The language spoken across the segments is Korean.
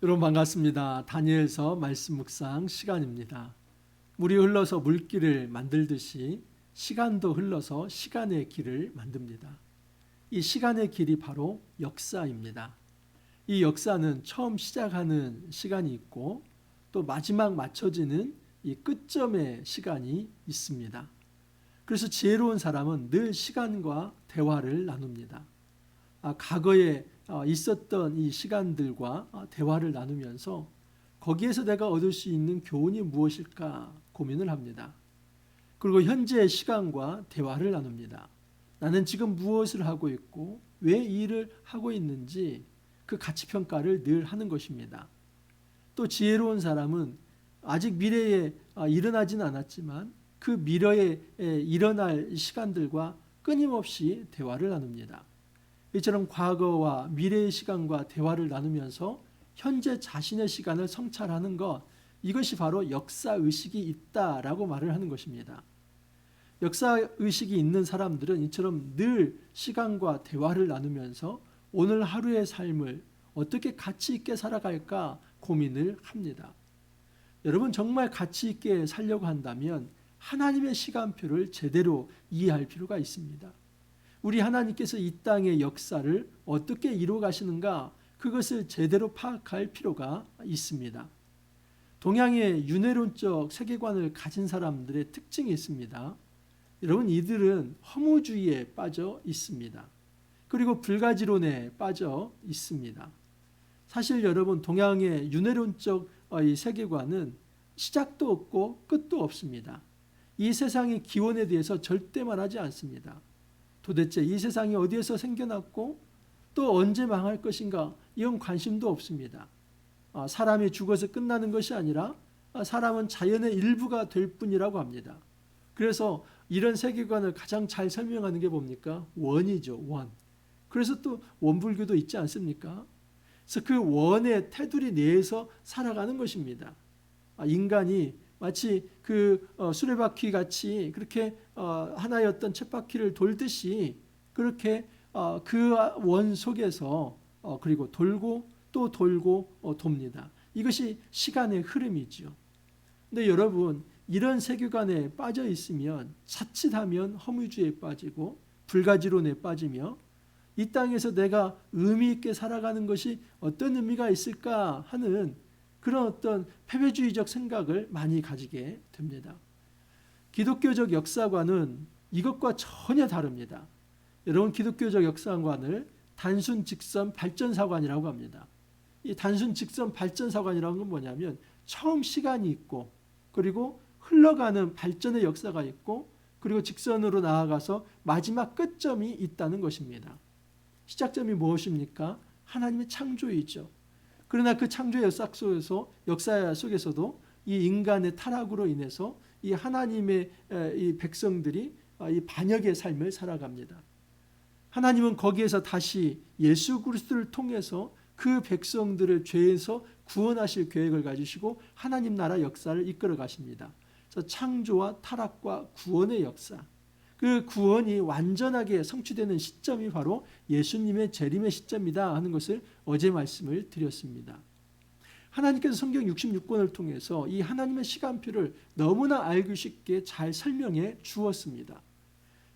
여러분 반갑습니다. 다니엘서 말씀 묵상 시간입니다. 물이 흘러서 물길을 만들듯이 시간도 흘러서 시간의 길을 만듭니다. 이 시간의 길이 바로 역사입니다. 이 역사는 처음 시작하는 시간이 있고 또 마지막 맞춰지는 이 끝점의 시간이 있습니다. 그래서 지혜로운 사람은 늘 시간과 대화를 나눕니다. 과거에 있었던 이 시간들과 대화를 나누면서 거기에서 내가 얻을 수 있는 교훈이 무엇일까 고민을 합니다. 그리고 현재의 시간과 대화를 나눕니다. 나는 지금 무엇을 하고 있고 왜 이 일을 하고 있는지 그 가치평가를 늘 하는 것입니다. 또 지혜로운 사람은 아직 미래에 일어나진 않았지만 그 미래에 일어날 시간들과 끊임없이 대화를 나눕니다. 이처럼 과거와 미래의 시간과 대화를 나누면서 현재 자신의 시간을 성찰하는 것, 이것이 바로 역사의식이 있다라고 말을 하는 것입니다. 역사의식이 있는 사람들은 이처럼 늘 시간과 대화를 나누면서 오늘 하루의 삶을 어떻게 가치 있게 살아갈까 고민을 합니다. 여러분 정말 가치 있게 살려고 한다면 하나님의 시간표를 제대로 이해할 필요가 있습니다. 우리 하나님께서 이 땅의 역사를 어떻게 이루어 가시는가 그것을 제대로 파악할 필요가 있습니다. 동양의 윤회론적 세계관을 가진 사람들의 특징이 있습니다. 여러분 이들은 허무주의에 빠져 있습니다. 그리고 불가지론에 빠져 있습니다. 사실 여러분 동양의 윤회론적 이 세계관은 시작도 없고 끝도 없습니다. 이 세상의 기원에 대해서 절대 말하지 않습니다. 도대체 이 세상이 어디에서 생겨났고 또 언제 망할 것인가 이런 관심도 없습니다. 사람이 죽어서 끝나는 것이 아니라 사람은 자연의 일부가 될 뿐이라고 합니다. 그래서 이런 세계관을 가장 잘 설명하는 게 뭡니까? 원이죠. 원. 그래서 또 원불교도 있지 않습니까? 그래서 그 원의 테두리 내에서 살아가는 것입니다. 인간이 마치 그 수레바퀴 같이 그렇게 하나의 어떤 쳇바퀴를 돌듯이 그렇게 그 원 속에서 그리고 돌고 또 돌고 돕니다. 이것이 시간의 흐름이죠. 근데 여러분 이런 세계관에 빠져 있으면 자칫하면 허무주의에 빠지고 불가지론에 빠지며 이 땅에서 내가 의미 있게 살아가는 것이 어떤 의미가 있을까 하는 그런 어떤 패배주의적 생각을 많이 가지게 됩니다. 기독교적 역사관은 이것과 전혀 다릅니다. 여러분 기독교적 역사관을 단순 직선 발전사관이라고 합니다. 이 단순 직선 발전사관이라는 건 뭐냐면 처음 시간이 있고 그리고 흘러가는 발전의 역사가 있고 그리고 직선으로 나아가서 마지막 끝점이 있다는 것입니다. 시작점이 무엇입니까? 하나님의 창조이죠. 그러나 그 창조의 역사 속에서도 이 인간의 타락으로 인해서 이 하나님의 이 백성들이 이 반역의 삶을 살아갑니다. 하나님은 거기에서 다시 예수 그리스도를 통해서 그 백성들을 죄에서 구원하실 계획을 가지시고 하나님 나라 역사를 이끌어 가십니다. 그래서 창조와 타락과 구원의 역사, 그 구원이 완전하게 성취되는 시점이 바로 예수님의 재림의 시점이다 하는 것을 어제 말씀을 드렸습니다. 하나님께서 성경 66권을 통해서 이 하나님의 시간표를 너무나 알기 쉽게 잘 설명해 주었습니다.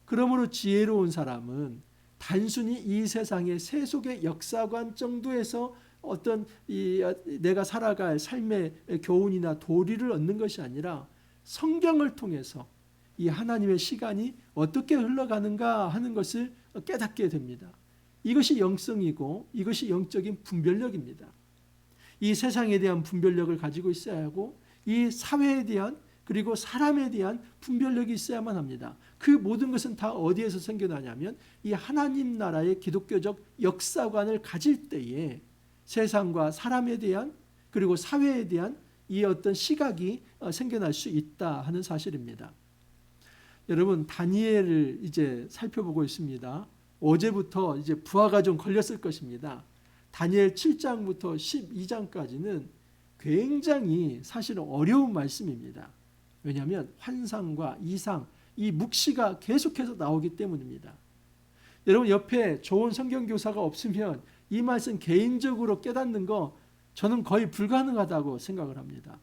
그러므로 지혜로운 사람은 단순히 이 세상의 세속의 역사관 정도에서 어떤 내가 살아갈 삶의 교훈이나 도리를 얻는 것이 아니라 성경을 통해서 이 하나님의 시간이 어떻게 흘러가는가 하는 것을 깨닫게 됩니다. 이것이 영성이고 이것이 영적인 분별력입니다. 이 세상에 대한 분별력을 가지고 있어야 하고 이 사회에 대한 그리고 사람에 대한 분별력이 있어야만 합니다. 그 모든 것은 다 어디에서 생겨나냐면 이 하나님 나라의 기독교적 역사관을 가질 때에 세상과 사람에 대한 그리고 사회에 대한 이 어떤 시각이 생겨날 수 있다 하는 사실입니다. 여러분 다니엘을 이제 살펴보고 있습니다. 어제부터 이제 부하가 좀 걸렸을 것입니다. 다니엘 7장부터 12장까지는 굉장히 사실 어려운 말씀입니다. 왜냐하면 환상과 이상, 이 묵시가 계속해서 나오기 때문입니다. 여러분 옆에 좋은 성경교사가 없으면 이 말씀 개인적으로 깨닫는 거 저는 거의 불가능하다고 생각을 합니다.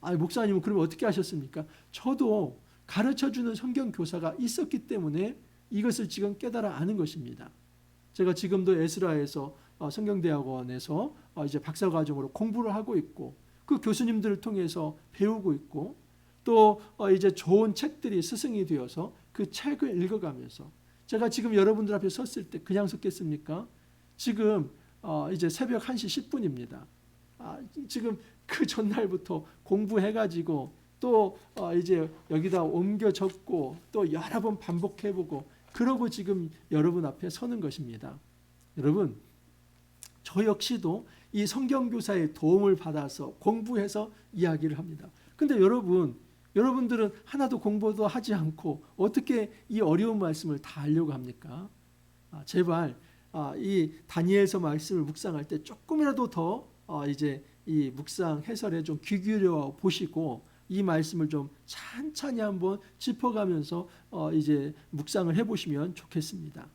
목사님은 그러면 어떻게 하셨습니까? 저도 가르쳐주는 성경 교사가 있었기 때문에 이것을 지금 깨달아 아는 것입니다. 제가 지금도 에스라에서 성경대학원에서 이제 박사과정으로 공부를 하고 있고 그 교수님들을 통해서 배우고 있고 또 이제 좋은 책들이 스승이 되어서 그 책을 읽어가면서 제가 지금 여러분들 앞에 섰을 때 그냥 섰겠습니까? 지금 이제 새벽 1시 10분입니다. 지금 그 전날부터 공부해가지고 또 이제 여기다 옮겨 적고 또 여러 번 반복해보고 그러고 지금 여러분 앞에 서는 것입니다. 여러분, 저 역시도 이 성경교사의 도움을 받아서 공부해서 이야기를 합니다. 근데 여러분들은 하나도 공부도 하지 않고 어떻게 이 어려운 말씀을 다 하려고 합니까? 제발 이 다니엘서 말씀을 묵상할 때 조금이라도 더 이제 이 묵상 해설에 좀 귀 기울여 보시고 이 말씀을 좀 찬찬히 한번 짚어가면서 이제 묵상을 해보시면 좋겠습니다.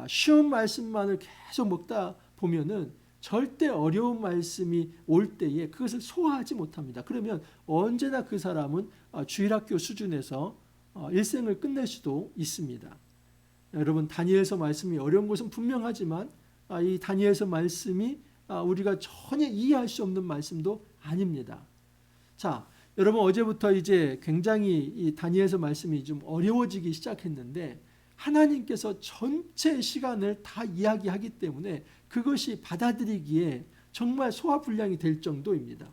쉬운 말씀만을 계속 먹다 보면은 절대 어려운 말씀이 올 때에 그것을 소화하지 못합니다. 그러면 언제나 그 사람은 주일학교 수준에서 일생을 끝낼 수도 있습니다. 여러분, 다니엘서 말씀이 어려운 것은 분명하지만 이 다니엘서 말씀이 우리가 전혀 이해할 수 없는 말씀도 아닙니다. 자, 여러분, 어제부터 이제 굉장히 이 다니엘서 말씀이 좀 어려워지기 시작했는데 하나님께서 전체 시간을 다 이야기하기 때문에 그것이 받아들이기에 정말 소화불량이 될 정도입니다.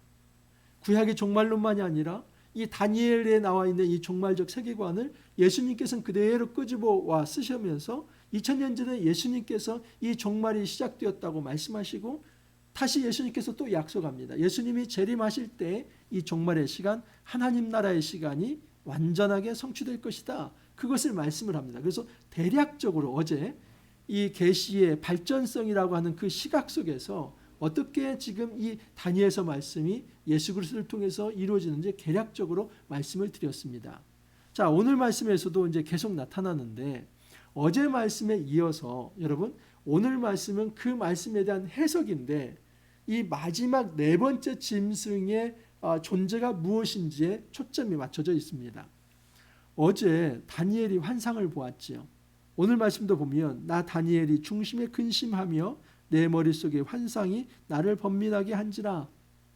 구약의 종말론만이 아니라 이 다니엘에 나와 있는 이 종말적 세계관을 예수님께서는 그대로 끄집어와 쓰시면서 2000년 전에 예수님께서 이 종말이 시작되었다고 말씀하시고 다시 예수님께서 또 약속합니다. 예수님이 재림하실 때 이 종말의 시간, 하나님 나라의 시간이 완전하게 성취될 것이다. 그것을 말씀을 합니다. 그래서 대략적으로 어제 이 계시의 발전성이라고 하는 그 시각 속에서 어떻게 지금 이 다니엘서 말씀이 예수 그리스도를 통해서 이루어지는지 개략적으로 말씀을 드렸습니다. 자, 오늘 말씀에서도 이제 계속 나타나는데 어제 말씀에 이어서 여러분 오늘 말씀은 그 말씀에 대한 해석인데 이 마지막 네 번째 짐승의 존재가 무엇인지에 초점이 맞춰져 있습니다. 어제 다니엘이 환상을 보았지요. 오늘 말씀도 보면 나 다니엘이 중심에 근심하며 내 머릿속에 환상이 나를 번민하게 한지라.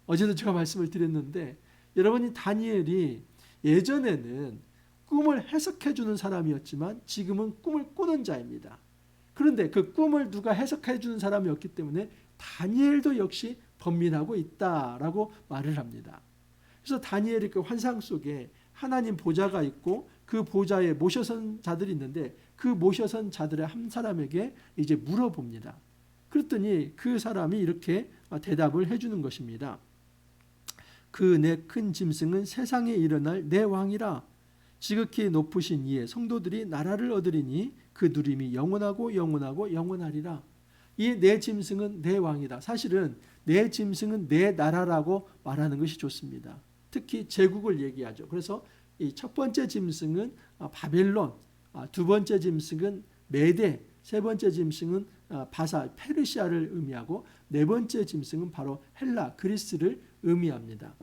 어제도 제가 말씀을 드렸는데 여러분이 다니엘이 예전에는 꿈을 해석해 주는 사람이었지만 지금은 꿈을 꾸는 자입니다. 그런데 그 꿈을 누가 해석해 주는 사람이 없기 때문에 다니엘도 역시 번민하고 있다라고 말을 합니다. 그래서 다니엘이 그 환상 속에 하나님 보좌가 있고 그 보좌에 모셔선 자들이 있는데 그 모셔선 자들의 한 사람에게 이제 물어봅니다. 그랬더니 그 사람이 이렇게 대답을 해주는 것입니다. 그 내 큰 짐승은 세상에 일어날 내 왕이라. 지극히 높으신 이의 성도들이 나라를 얻으리니 그 누림이 영원하고 영원하고 영원하리라. 이 내 짐승은 내 왕이다. 사실은 내 짐승은 내 나라라고 말하는 것이 좋습니다. 특히 제국을 얘기하죠. 그래서 이 첫 번째 짐승은 바벨론, 두 번째 짐승은 메대, 세 번째 짐승은 바사, 페르시아를 의미하고 네 번째 짐승은 바로 헬라, 그리스를 의미합니다.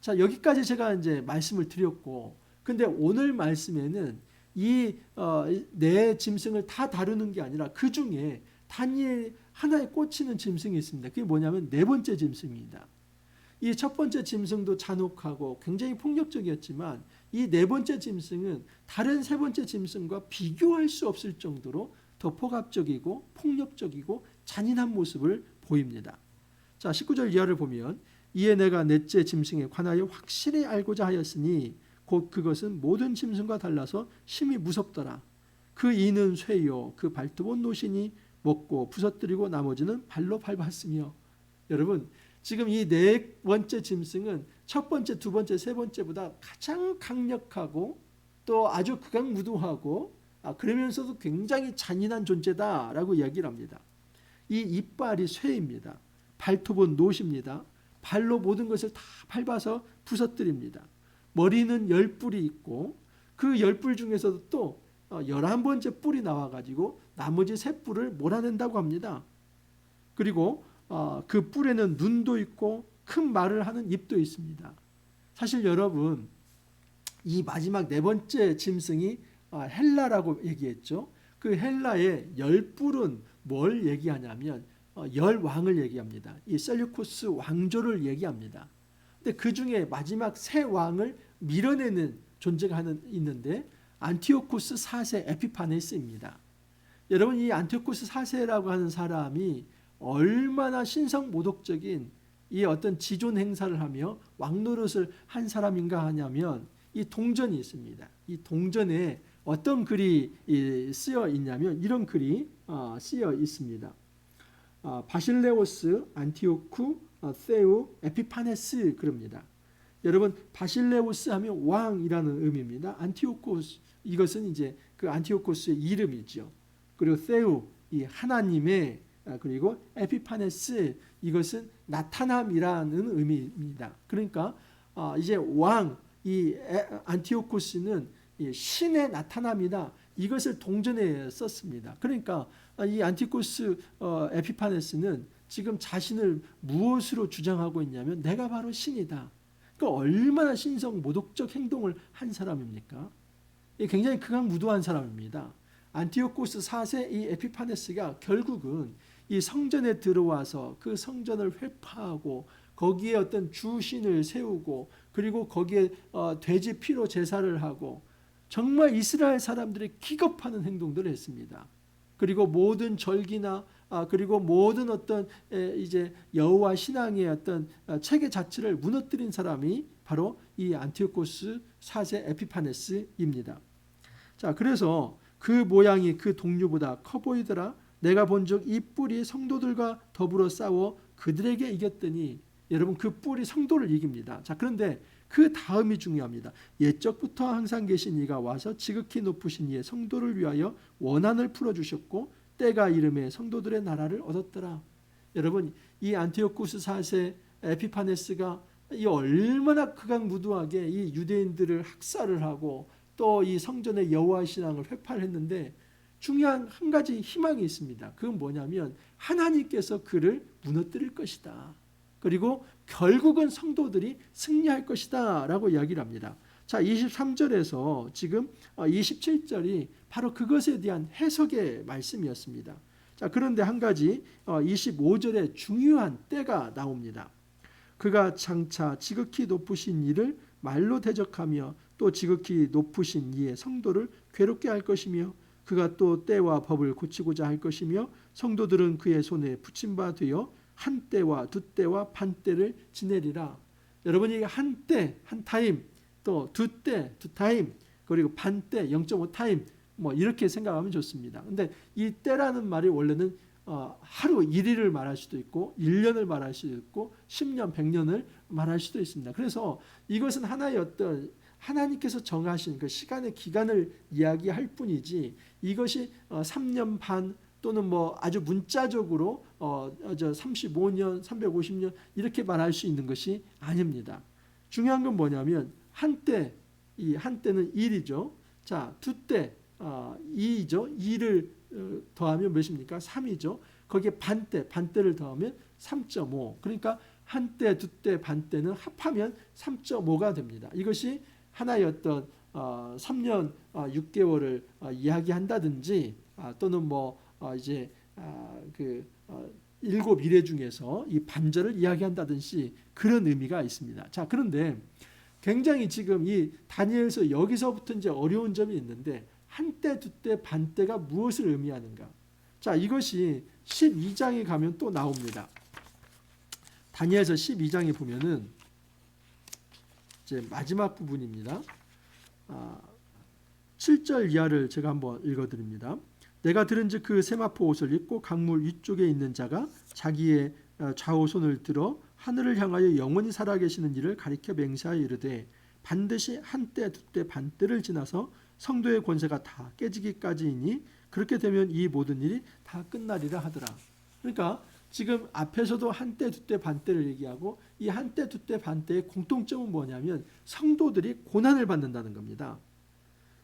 자, 여기까지 제가 이제 말씀을 드렸고, 근데 오늘 말씀에는 이 네 짐승을 다 다루는 게 아니라 그 중에 다니엘 하나에 꽂히는 짐승이 있습니다. 그게 뭐냐면 네 번째 짐승입니다. 이 첫 번째 짐승도 잔혹하고 굉장히 폭력적이었지만 이 네 번째 짐승은 다른 세 번째 짐승과 비교할 수 없을 정도로 더 폭압적이고 폭력적이고 잔인한 모습을 보입니다. 자, 19절 이하를 보면 이에 내가 넷째 짐승에 관하여 확실히 알고자 하였으니 곧 그것은 모든 짐승과 달라서 심히 무섭더라. 그 이는 쇠요 그 발톱은 노시니 먹고 부서뜨리고 나머지는 발로 밟았으며. 여러분, 지금 이 네 번째 짐승은 첫 번째, 두 번째, 세 번째보다 가장 강력하고 또 아주 극악무도하고 그러면서도 굉장히 잔인한 존재다라고 이야기를 합니다. 이 이빨이 쇠입니다. 발톱은 노십니다. 발로 모든 것을 다 밟아서 부서뜨립니다. 머리는 10뿔이 있고 그 10뿔 중에서도 또 11번째 뿔이 나와가지고 나머지 3뿔을 몰아낸다고 합니다. 그리고 그 뿔에는 눈도 있고 큰 말을 하는 입도 있습니다. 사실 여러분, 이 마지막 네 번째 짐승이 헬라라고 얘기했죠. 그 헬라의 열 뿔은 뭘 얘기하냐면 열 왕을 얘기합니다. 이 셀류쿠스 왕조를 얘기합니다. 근데 그 중에 마지막 세 왕을 밀어내는 존재가 있는데 안티오코스 4세 에피파네스입니다. 여러분, 이 안티오코스 4세라고 하는 사람이 얼마나 신성모독적인 이 어떤 지존 행사를 하며 왕노릇을 한 사람인가 하냐면 이 동전이 있습니다. 이 동전에 어떤 글이 쓰여 있냐면 이런 글이 쓰여 있습니다. 바실레오스 안티오쿠 세우 에피파네스 그럽니다. 여러분, 바실레오스 하면 왕이라는 의미입니다. 안티오코스, 이것은 이제 그 안티오코스의 이름이죠. 그리고 세우, 이 하나님의, 그리고 에피파네스, 이것은 나타남이라는 의미입니다. 그러니까 이제 왕, 이 안티오코스는 신의 나타남이다. 이것을 동전에 썼습니다. 그러니까 이 안티코스 에피파네스는 지금 자신을 무엇으로 주장하고 있냐면 내가 바로 신이다. 그러니까 얼마나 신성 모독적 행동을 한 사람입니까? 굉장히 극악무도한 사람입니다. 안티오코스 4세 이 에피파네스가 결국은 이 성전에 들어와서 그 성전을 회파하고 거기에 어떤 주신을 세우고 그리고 거기에 돼지 피로 제사를 하고 정말 이스라엘 사람들이 기겁하는 행동들을 했습니다. 그리고 모든 절기나 그리고 모든 어떤 이제 여호와 신앙의 어떤 체계 자체를 무너뜨린 사람이 바로 이 안티오코스 4세 에피파네스입니다. 자, 그래서 그 모양이 그 동류보다 커 보이더라. 내가 본즉 이 뿔이 성도들과 더불어 싸워 그들에게 이겼더니, 여러분, 그 뿔이 성도를 이깁니다. 자, 그런데 그 다음이 중요합니다. 옛적부터 항상 계신 이가 와서 지극히 높으신 이의 성도를 위하여 원한을 풀어주셨고 때가 이름에 성도들의 나라를 얻었더라. 여러분, 이 안티오코스 4세 에피파네스가 이 얼마나 극악무도하게 이 유대인들을 학살을 하고 또 이 성전의 여호와 신앙을 회파를 했는데 중요한 한 가지 희망이 있습니다. 그건 뭐냐면 하나님께서 그를 무너뜨릴 것이다. 그리고 결국은 성도들이 승리할 것이다 라고 이야기를 합니다. 자, 23절에서 지금 27절이 바로 그것에 대한 해석의 말씀이었습니다. 자, 그런데 한 가지 25절에 중요한 때가 나옵니다. 그가 장차 지극히 높으신 이를 말로 대적하며 또 지극히 높으신 이의 성도를 괴롭게 할 것이며 그가 또 때와 법을 고치고자 할 것이며 성도들은 그의 손에 붙임 바 되어 한 때와 두 때와 반 때를 지내리라. 여러분이 한 때, 한 타임, 또 두 때, 두 타임, 그리고 반 때, 0.5 타임, 뭐 이렇게 생각하면 좋습니다. 근데 이 때라는 말이 원래는 하루 1일을 말할 수도 있고 1년을 말할 수도 있고 10년, 100년을 말할 수도 있습니다. 그래서 이것은 하나의 어떤 하나님께서 정하신 그 시간의 기간을 이야기할 뿐이지 이것이 3년 반 또는 뭐 아주 문자적으로 35년, 350년 이렇게 말할 수 있는 것이 아닙니다. 중요한 건 뭐냐면 한때, 이 한때는 1이죠. 자, 두 때 2이죠. 2를 더하면 몇입니까? 3이죠. 거기에 반때를 더하면 3.5. 그러니까 한때, 두때, 반때는 합하면 3.5가 됩니다. 이것이 하나의 어떤 3년 6개월을 이야기한다든지 또는 뭐 이제 그 7일의 중에서 이 반절을 이야기한다든지 그런 의미가 있습니다. 자, 그런데 굉장히 지금 이 다니엘서 여기서부터 이제 어려운 점이 있는데 한때, 두때, 반때가 무엇을 의미하는가? 자, 이것이 12장에 가면 또 나옵니다. 다니엘서 12장에 보면은 이제 마지막 부분입니다. 7절 이하를 제가 한번 읽어드립니다. 내가 들은즉 그 세마포 옷을 입고 강물 위쪽에 있는 자가 자기의 좌우 손을 들어 하늘을 향하여 영원히 살아계시는 이를 가리켜 맹세하여 이르되 반드시 한때 두때 반때를 지나서 성도의 권세가 다 깨지기까지이니 그렇게 되면 이 모든 일이 다 끝나리라 하더라. 그러니까 지금 앞에서도 한때 두때 반때를 얘기하고 이 한때 두때 반때의 공통점은 뭐냐면 성도들이 고난을 받는다는 겁니다.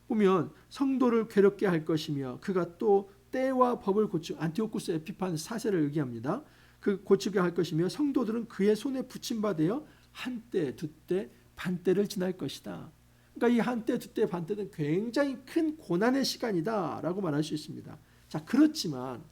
보면 성도를 괴롭게 할 것이며 그가 또 때와 법을 고치고 안티오코스 에피파네스 4세를 얘기합니다. 그 고치게 할 것이며 성도들은 그의 손에 붙임받아 한때 두때 반때를 지날 것이다. 그러니까 이 한때 두때 반때는 굉장히 큰 고난의 시간이다라고 말할 수 있습니다. 자, 그렇지만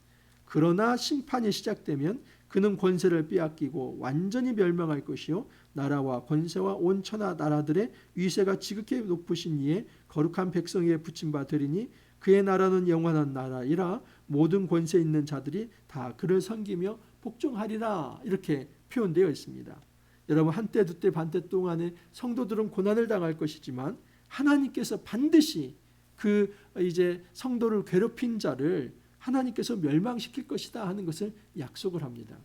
그러나 심판이 시작되면 그는 권세를 빼앗기고 완전히 멸망할 것이요 나라와 권세와 온 천하 나라들의 위세가 지극히 높으신 이에 거룩한 백성 위에 붙임바 되리니 그의 나라는 영원한 나라이라 모든 권세 있는 자들이 다 그를 섬기며 복종하리라 이렇게 표현되어 있습니다. 여러분 한때 두때 반때 동안에 성도들은 고난을 당할 것이지만 하나님께서 반드시 그 이제 성도를 괴롭힌 자를 하나님께서 멸망시킬 것이다 하는 것을 약속을 합니다.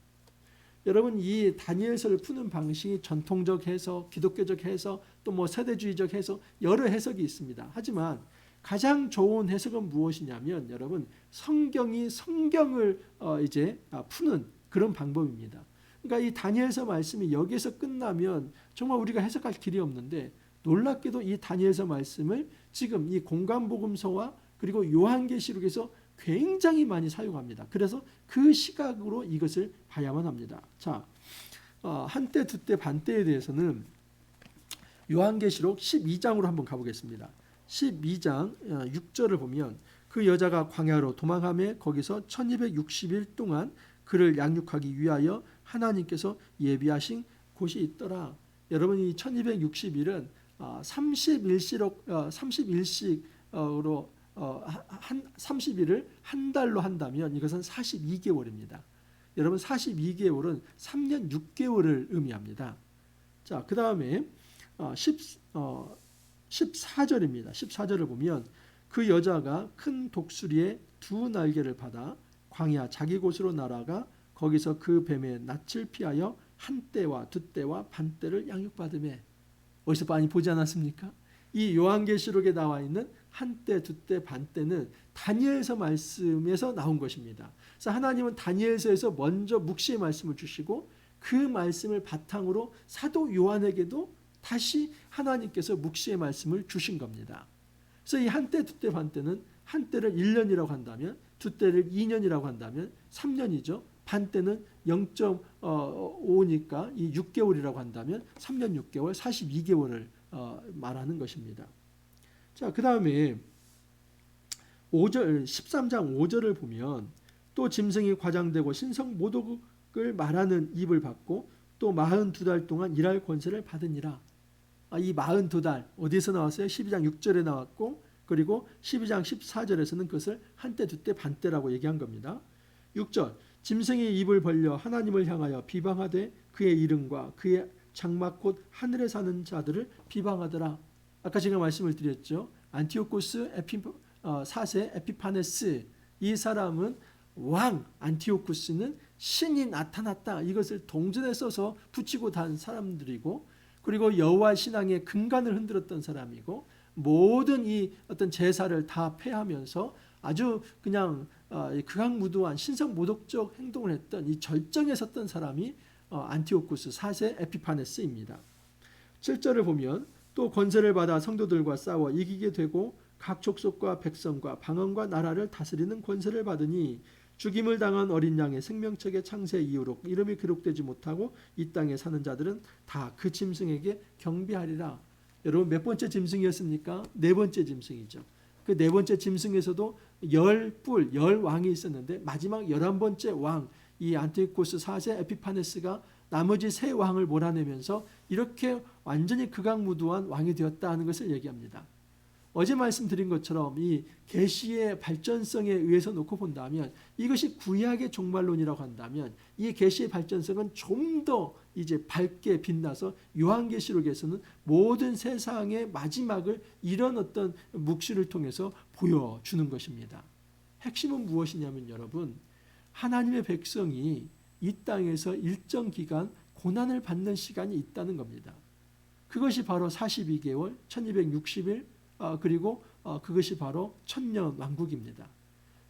여러분 이 다니엘서를 푸는 방식이 전통적 해석, 기독교적 해석, 또 뭐 세대주의적 해석 여러 해석이 있습니다. 하지만 가장 좋은 해석은 무엇이냐면 여러분 성경이 성경을 이제 푸는 그런 방법입니다. 그러니까 이 다니엘서 말씀이 여기서 끝나면 정말 우리가 해석할 길이 없는데 놀랍게도 이 다니엘서 말씀을 지금 이 공관복음서와 그리고 요한계시록에서 굉장히 많이 사용합니다. 그래서 그 시각으로 이것을 봐야만 합니다. 자, 한때 두때 반때에 대해서는 요한계시록 12장으로 한번 가보겠습니다. 12장 6절을 보면 그 여자가 광야로 도망하며 거기서 1260일 동안 그를 양육하기 위하여 하나님께서 예비하신 곳이 있더라. 여러분 이 1260일은 31일씩으로 30일을 한 달로 한다면 이것은 42개월입니다. 여러분 42개월은 3년 6개월을 의미합니다. 자, 그 다음에 14절입니다. 14절을 보면 그 여자가 큰 독수리의 두 날개를 받아 광야 자기 곳으로 날아가 거기서 그 뱀의 낯을 피하여 한때와 두때와 반때를 양육받으며 어디서 많이 보지 않았습니까? 이 요한계시록에 나와 있는 한때, 두때, 반때는 다니엘서 말씀에서 나온 것입니다. 그래서 하나님은 다니엘서에서 먼저 묵시의 말씀을 주시고 그 말씀을 바탕으로 사도 요한에게도 다시 하나님께서 묵시의 말씀을 주신 겁니다. 그래서 이 한때, 두때, 반때는 한때를 1년이라고 한다면 두때를 2년이라고 한다면 3년이죠. 반때는 0.5니까 이 6개월이라고 한다면 3년 6개월, 42개월을 말하는 것입니다. 자, 그 다음에 5절, 13장 5절을 보면 또 짐승이 과장되고 신성 모독을 말하는 입을 받고 또 42달 동안 일할 권세를 받으니라. 이 42달 어디서 나왔어요? 12장 6절에 나왔고 그리고 12장 14절에서는 그것을 한때 두때 반때라고 얘기한 겁니다. 6절 짐승이 입을 벌려 하나님을 향하여 비방하되 그의 이름과 그의 장막 곧 하늘에 사는 자들을 비방하더라. 아까 제가 말씀을 드렸죠. 안티오코스 4세 에피파네스 이 사람은 왕 안티오코스는 신이 나타났다. 이것을 동전에 써서 붙이고 단 사람들이고 그리고 여호와 신앙의 근간을 흔들었던 사람이고 모든 이 어떤 제사를 다 폐하면서 아주 그냥 극악무도한 신성모독적 행동을 했던 이 절정에 섰던 사람이 안티오코스 4세 에피파네스입니다. 7절을 보면 또 권세를 받아 성도들과 싸워 이기게 되고 각 족속과 백성과 방언과 나라를 다스리는 권세를 받으니 죽임을 당한 어린 양의 생명책의 창세 이후로 이름이 기록되지 못하고 이 땅에 사는 자들은 다 그 짐승에게 경배하리라. 여러분 몇 번째 짐승이었습니까? 네 번째 짐승이죠. 그 네 번째 짐승에서도 10뿔, 10왕이 있었는데 마지막 11번째 왕, 이 안티오코스 4세 에피파네스가 나머지 세 왕을 몰아내면서 이렇게 완전히 극악무도한 왕이 되었다 하는 것을 얘기합니다. 어제 말씀드린 것처럼 이 계시의 발전성에 의해서 놓고 본다면 이것이 구약의 종말론이라고 한다면 이 계시의 발전성은 좀 더 이제 밝게 빛나서 요한계시록에서는 모든 세상의 마지막을 이런 어떤 묵시를 통해서 보여주는 것입니다. 핵심은 무엇이냐면 여러분 하나님의 백성이 이 땅에서 일정 기간 고난을 받는 시간이 있다는 겁니다. 그것이 바로 42개월, 1260일 그리고 그것이 바로 천년 왕국입니다.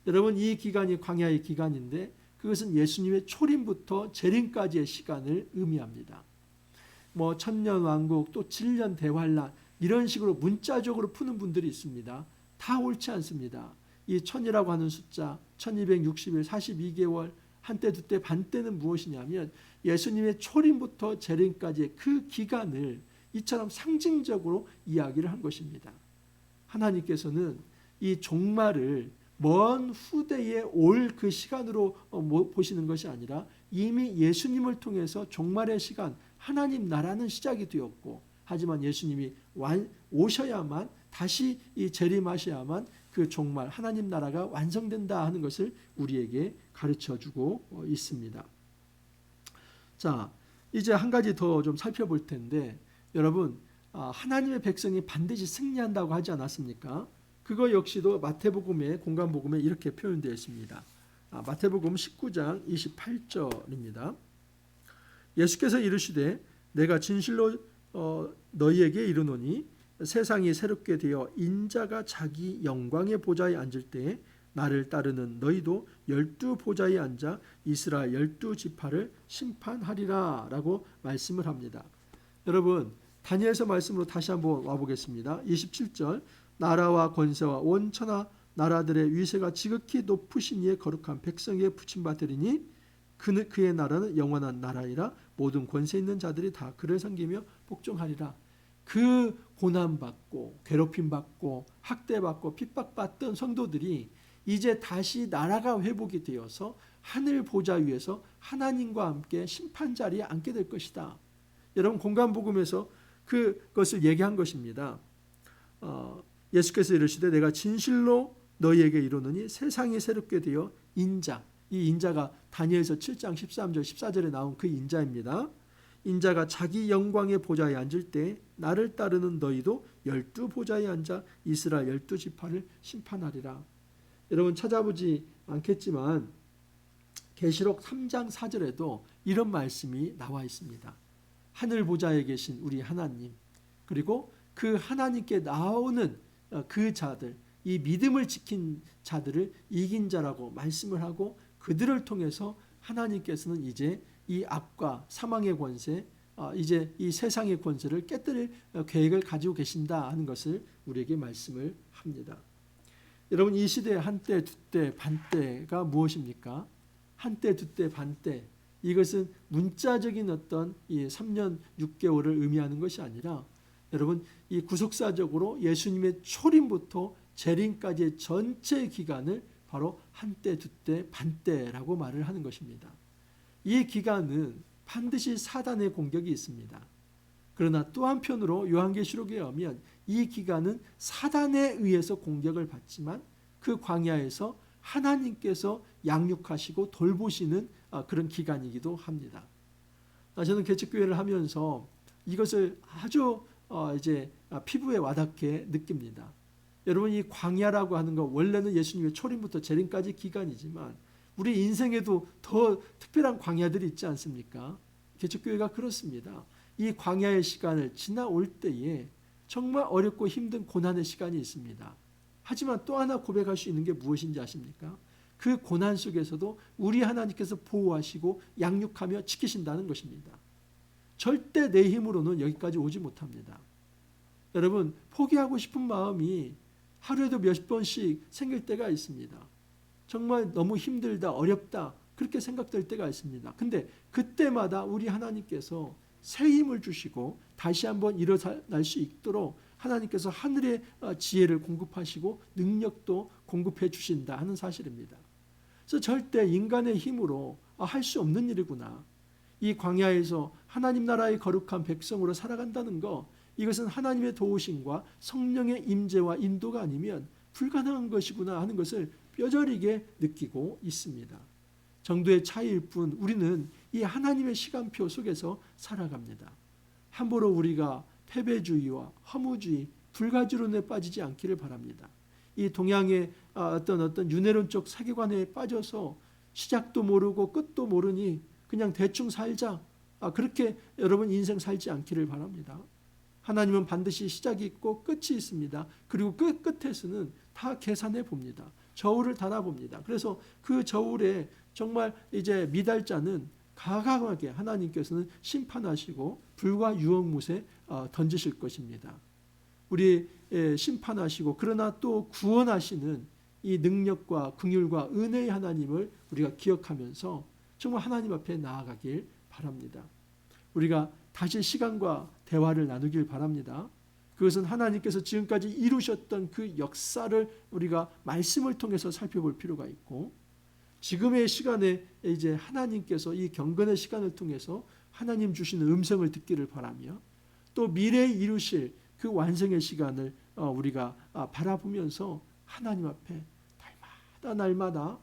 여러분 이 기간이 광야의 기간인데 그것은 예수님의 초림부터 재림까지의 시간을 의미합니다. 뭐 천년 왕국 또 7년 대환란 이런 식으로 문자적으로 푸는 분들이 있습니다. 다 옳지 않습니다. 이 천이라고 하는 숫자 1260일 42개월 한때 두때 반때는 무엇이냐면 예수님의 초림부터 재림까지의 그 기간을 이처럼 상징적으로 이야기를 한 것입니다. 하나님께서는 이 종말을 먼 후대에 올 그 시간으로 보시는 것이 아니라 이미 예수님을 통해서 종말의 시간, 하나님 나라는 시작이 되었고, 하지만 예수님이 오셔야만, 다시 이 재림하셔야만 그 종말, 하나님 나라가 완성된다 하는 것을 우리에게 가르쳐주고 있습니다. 자, 이제 한 가지 더 좀 살펴볼 텐데, 여러분, 하나님의 백성이 반드시 승리한다고 하지 않았습니까? 그거 역시도 마태복음의 공관복음에 이렇게 표현되어 있습니다. 마태복음 19장 28절입니다. 예수께서 이르시되 내가 진실로 너희에게 이르노니 세상이 새롭게 되어 인자가 자기 영광의 보좌에 앉을 때에 나를 따르는 너희도 12 보좌에 앉아 이스라엘 12지파를 심판하리라 라고 말씀을 합니다. 여러분, 다니엘서 말씀으로 다시 한번 와보겠습니다. 27절, 나라와 권세와 온 천하 나라들의 위세가 지극히 높으신 이의 거룩한 백성에게 붙임받으리니 그의 나라는 영원한 나라이라 모든 권세 있는 자들이 다 그를 섬기며 복종하리라. 그 고난받고 괴롭힘받고 학대받고 핍박받던 성도들이 이제 다시 나라가 회복이 되어서 하늘 보좌 위에서 하나님과 함께 심판 자리에 앉게 될 것이다. 여러분, 공관복음에서 그것을 얘기한 것입니다. 예수께서 이르시되 내가 진실로 너희에게 이르노니 세상이 새롭게 되어 인자, 이 인자가 다니엘서 7장 13절 14절에 나온 그 인자입니다. 인자가 자기 영광의 보좌에 앉을 때 나를 따르는 너희도 12 보좌에 앉아 이스라엘 12지파를 심판하리라. 여러분, 찾아보지 않겠지만 계시록 3장 4절에도 이런 말씀이 나와 있습니다. 하늘 보좌에 계신 우리 하나님, 그리고 그 하나님께 나오는 그 자들, 이 믿음을 지킨 자들을 이긴 자라고 말씀을 하고, 그들을 통해서 하나님께서는 이제 이 악과 사망의 권세, 이제 이 세상의 권세를 깨뜨릴 계획을 가지고 계신다 하는 것을 우리에게 말씀을 합니다. 여러분, 이 시대의 한때, 두때, 반때가 무엇입니까? 한때, 두때, 반때, 이것은 문자적인 어떤 이 3년 6개월을 의미하는 것이 아니라, 여러분, 이 구속사적으로 예수님의 초림부터 재림까지의 전체 기간을 바로 한때, 두때, 반때라고 말을 하는 것입니다. 이 기간은 반드시 사단의 공격이 있습니다. 그러나 또 한편으로 요한계시록에 의하면 이 기간은 사단에 의해서 공격을 받지만 그 광야에서 하나님께서 양육하시고 돌보시는 그런 기간이기도 합니다. 저는 개척교회를 하면서 이것을 아주 이제 피부에 와닿게 느낍니다. 여러분, 이 광야라고 하는 것, 원래는 예수님의 초림부터 재림까지 기간이지만 우리 인생에도 더 특별한 광야들이 있지 않습니까? 개척교회가 그렇습니다. 이 광야의 시간을 지나올 때에 정말 어렵고 힘든 고난의 시간이 있습니다. 하지만 또 하나 고백할 수 있는 게 무엇인지 아십니까? 그 고난 속에서도 우리 하나님께서 보호하시고 양육하며 지키신다는 것입니다. 절대 내 힘으로는 여기까지 오지 못합니다. 여러분, 포기하고 싶은 마음이 하루에도 몇 번씩 생길 때가 있습니다. 정말 너무 힘들다, 어렵다, 그렇게 생각될 때가 있습니다. 근데 그때마다 우리 하나님께서 새 힘을 주시고 다시 한번 일어날 수 있도록 하나님께서 하늘의 지혜를 공급하시고 능력도 공급해 주신다 하는 사실입니다. 그래서 절대 인간의 힘으로 할 수 없는 일이구나. 이 광야에서 하나님 나라의 거룩한 백성으로 살아간다는 것, 이것은 하나님의 도우심과 성령의 임재와 인도가 아니면 불가능한 것이구나 하는 것을 뼈저리게 느끼고 있습니다. 정도의 차이일 뿐 우리는 이 하나님의 시간표 속에서 살아갑니다. 함부로 우리가 패배주의와 허무주의, 불가지론에 빠지지 않기를 바랍니다. 이 동양의 어떤 윤회론적 세계관에 빠져서 시작도 모르고 끝도 모르니 그냥 대충 살자, 그렇게 여러분 인생 살지 않기를 바랍니다. 하나님은 반드시 시작이 있고 끝이 있습니다. 그리고 그 끝에서는 다 계산해 봅니다. 저울을 달아봅니다. 그래서 그 저울에 정말 이제 미달자는 가감하게 하나님께서는 심판하시고 불과 유혹못에 던지실 것입니다. 우리 심판하시고 그러나 또 구원하시는 이 능력과 긍휼과 은혜의 하나님을 우리가 기억하면서 정말 하나님 앞에 나아가길 바랍니다. 우리가 다시 시간과 대화를 나누길 바랍니다. 그것은 하나님께서 지금까지 이루셨던 그 역사를 우리가 말씀을 통해서 살펴볼 필요가 있고, 지금의 시간에 이제 하나님께서 이 경건의 시간을 통해서 하나님 주시는 음성을 듣기를 바라며, 또 미래에 이루실 그 완성의 시간을 우리가 바라보면서 하나님 앞에 날마다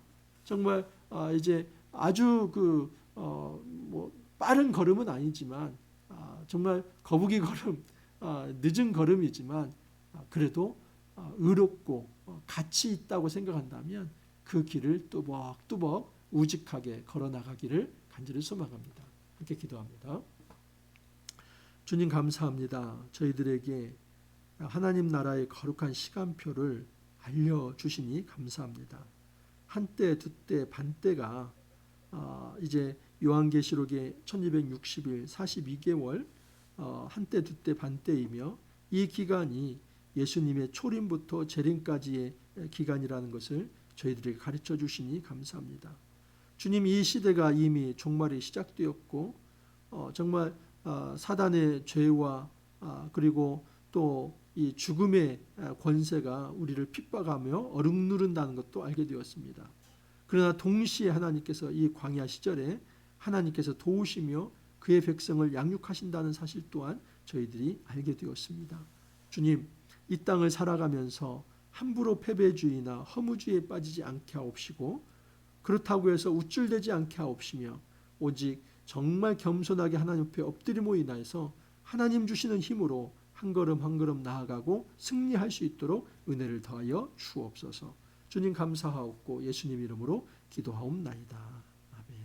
정말 이제 아주 뭐 빠른 걸음은 아니지만 정말 거북이 걸음, 늦은 걸음이지만 그래도 의롭고 가치 있다고 생각한다면 그 길을 뚜벅뚜벅 우직하게 걸어나가기를 간절히 소망합니다. 함께 기도합니다. 주님 감사합니다. 저희들에게 하나님 나라의 거룩한 시간표를 알려주시니 감사합니다. 한때, 두때, 반때가 이제 요한계시록의 1260일 42개월 한때, 두때, 반때이며, 이 기간이 예수님의 초림부터 재림까지의 기간이라는 것을 저희들에게 가르쳐 주시니 감사합니다. 주님, 이 시대가 이미 종말이 시작되었고 정말 사단의 죄와 그리고 또 이 죽음의 권세가 우리를 핍박하며 어룩누른다는 것도 알게 되었습니다. 그러나 동시에 하나님께서 이 광야 시절에 하나님께서 도우시며 그의 백성을 양육하신다는 사실 또한 저희들이 알게 되었습니다. 주님, 이 땅을 살아가면서 함부로 패배주의나 허무주의에 빠지지 않게 하옵시고, 그렇다고 해서 우쭐대지 않게 하옵시며, 오직 정말 겸손하게 하나님 앞에 엎드림으로 인하여서 하나님 주시는 힘으로 한 걸음 한 걸음 나아가고 승리할 수 있도록 은혜를 더하여 주옵소서. 주님 감사하옵고 예수님 이름으로 기도하옵나이다. 아멘.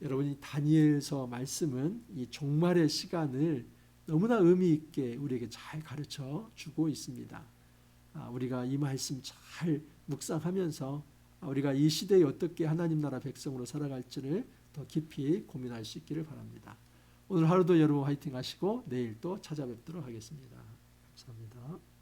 여러분, 이 다니엘서 말씀은 이 종말의 시간을 너무나 의미 있게 우리에게 잘 가르쳐 주고 있습니다. 우리가 이 말씀 잘 묵상하면서 우리가 이 시대에 어떻게 하나님 나라 백성으로 살아갈지를 더 깊이 고민할 수 있기를 바랍니다. 오늘 하루도 여러분 화이팅 하시고 내일 또 찾아뵙도록 하겠습니다. 감사합니다.